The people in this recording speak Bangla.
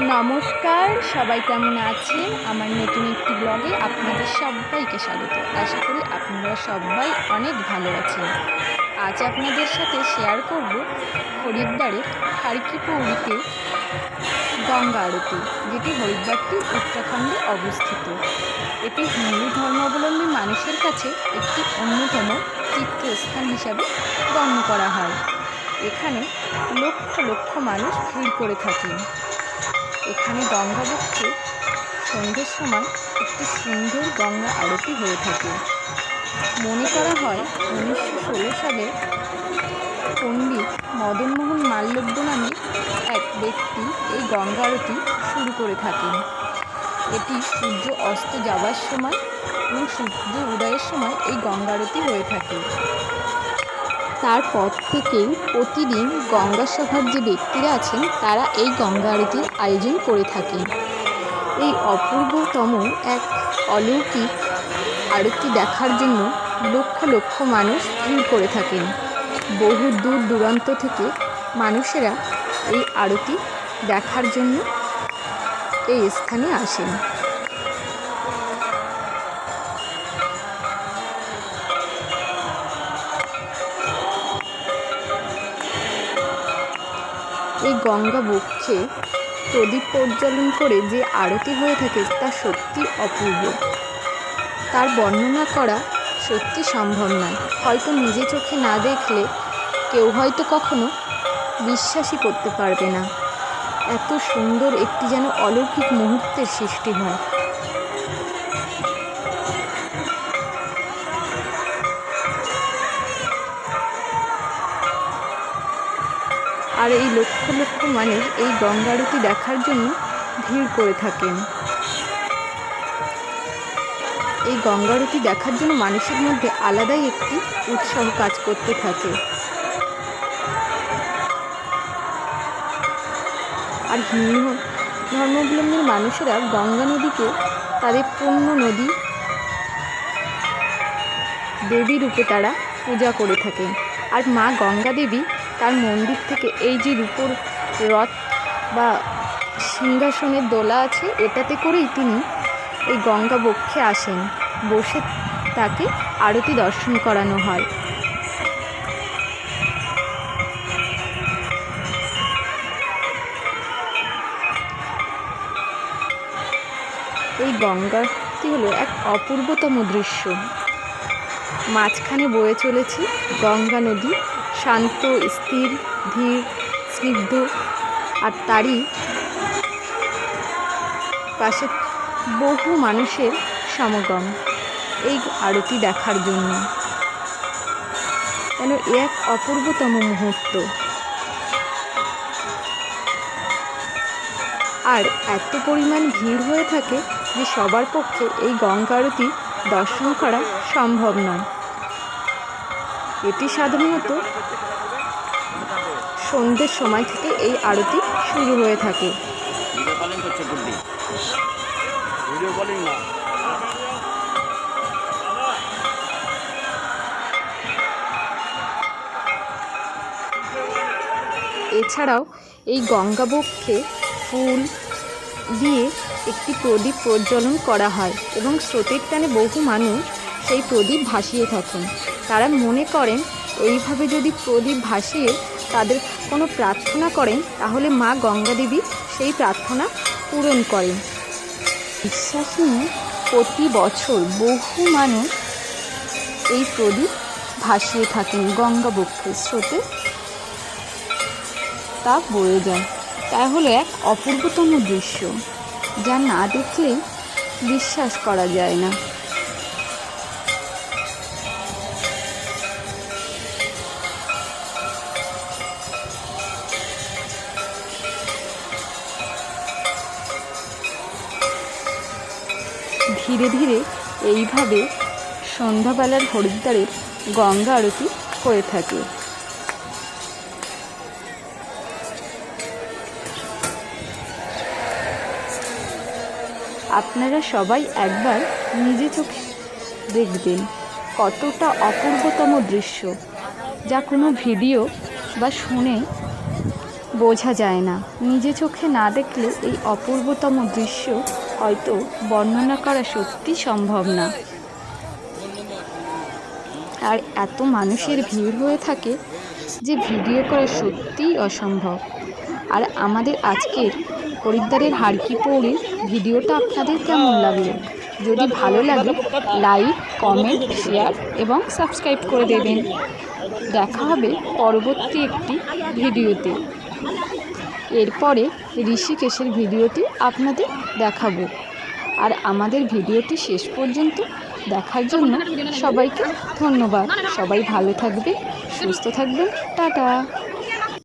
নমস্কার, সবাই কেমন আছেন? আমার নতুন একটি ব্লগে আপনাদের সবাইকে স্বাগত। আশা করি আপনারা সবাই অনেক ভালো আছেন। আজ আপনাদের সাথে শেয়ার করব হরিদ্বারের হারকি পৌরিতে গঙ্গা আরতি, যেটি হরিদ্বারটি উত্তরাখণ্ডে অবস্থিত। এটি হিন্দু ধর্মাবলম্বী মানুষের কাছে একটি অন্যতম তীর্থস্থান হিসাবে গণ্য করা হয়। এখানে লক্ষ লক্ষ মানুষ ভিড় করে থাকেন। এখানে গঙ্গাবক্ষে সন্ধ্যের সময় একটি সুন্দর গঙ্গা আরতি হয়ে থাকে। মনে করা হয় 1916 সালে পণ্ডিত মদনমোহন মালব্য নামে এক ব্যক্তি এই গঙ্গা আরতি শুরু করে থাকেন। এটি সূর্য অস্ত যাবার সময় এবং সূর্য উদয়ের সময় এই গঙ্গা আরতি হয়ে থাকে। তারপর থেকেই প্রতিদিন গঙ্গা সভার যে ব্যক্তিরা আছেন তারা এই গঙ্গা আরতির আয়োজন করে থাকেন। এই অপূর্বতম এক অলৌকিক আরতি দেখার জন্য লক্ষ লক্ষ মানুষ ভিড় করে থাকেন। বহু দূর দূরান্ত থেকে মানুষেরা এই আরতি দেখার জন্য এই স্থানে আসেন। এই গঙ্গা বক্ষে প্রদীপ প্রজ্বলন করে যে আরতি হয়ে থাকে তা সত্যি অপূর্ব। তার বর্ণনা করা সত্যি সম্ভব নয়। হয়তো নিজে চোখে না দেখলে কেউ হয়তো কখনো বিশ্বাসই করতে পারবে না। এত সুন্দর একটি যেন অলৌকিক মুহূর্তের সৃষ্টি হয়। আর এই লক্ষ লক্ষ মানুষ এই গঙ্গা আরতি দেখার জন্য ভিড় করে থাকেন। এই গঙ্গা আরতি দেখার জন্য মানুষের মধ্যে আলাদাই একটি উৎসাহ কাজ করতে থাকে। আর হিন্দু ধর্মাবলম্বী মানুষেরা গঙ্গা নদীকে তাদের পুণ্য নদী দেবী রূপে তারা পূজা করে থাকেন। আর মা গঙ্গা দেবী তার মন্দির থেকে এই যে রূপোর রথ বা সিংহাসনের দোলা আছে, এটাতে করেই তিনি এই গঙ্গা বক্ষে আসেন। বসে তাকে আরতি দর্শন করানো হয়। এই গঙ্গাটি হলো এক অপূর্বতম দৃশ্য। মাঝখানে বয়ে চলেছে গঙ্গা নদী, শান্ত, স্থির, ধীর, স্নিগ্ধ। আর তারই পাশে বহু মানুষের সমাগম এই আরতি দেখার জন্য। কেন এক অপূর্বতম মুহূর্ত। আর এত পরিমাণ ভিড় হয়ে থাকে যে সবার পক্ষে এই গঙ্গা আরতি দর্শন করা সম্ভব নয়। এটি সাধারণত সন্ধ্যের সময় থেকে এই আরতি শুরু হয়ে থাকে। এছাড়াও এই গঙ্গা বক্ষে ফুল দিয়ে একটি প্রদীপ প্রজ্বলন করা হয় এবং স্রোতের টানে বহু মানুষ সেই প্রদীপ ভাসিয়ে থাকেন। তারা মনে করেন এইভাবে যদি প্রদীপ ভাসিয়ে তাদের কোনো প্রার্থনা করেন তাহলে মা গঙ্গা দেবী সেই প্রার্থনা পূরণ করেন। বিশ্বাস নিয়ে প্রতি বছর বহু মানুষ এই প্রদীপ ভাসিয়ে থাকেন গঙ্গা বক্ষে, স্রোতে তা বয়ে যায়। তা হলো এক অপূর্বতম দৃশ্য, যা না দেখলেই বিশ্বাস করা যায় না। ধীরে ধীরে এইভাবে সন্ধ্যাবেলার হরিদ্বারের গঙ্গা আরতি হয়ে থাকে। আপনারা সবাই একবার নিজে চোখে দেখবেন কতটা অপূর্বতম দৃশ্য, যা কোনো ভিডিও বা শুনে বোঝা যায় না। নিজে চোখে না দেখলে এই অপূর্বতম দৃশ্য হয়তো বর্ণনা করা সত্যি সম্ভব না। আর এত মানুষের ভিড় হয়ে থাকে যে ভিডিও করা সত্যিই অসম্ভব। আর আমাদের আজকের হরিদ্বারের হারকি পৌরির ভিডিওটা আপনাদের কেমন লাগলো? যদি ভালো লাগে লাইক, কমেন্ট, শেয়ার এবং সাবস্ক্রাইব করে দেবেন। দেখা হবে পরবর্তী একটি ভিডিওতে। এরপরে ঋষিকেশের ভিডিওটি আপনাদের দেখাবো। আর আমাদের ভিডিওটি শেষ পর্যন্ত দেখার জন্য সবাইকে ধন্যবাদ। সবাই ভালো থাকবে, সুস্থ থাকবেন। টাটা।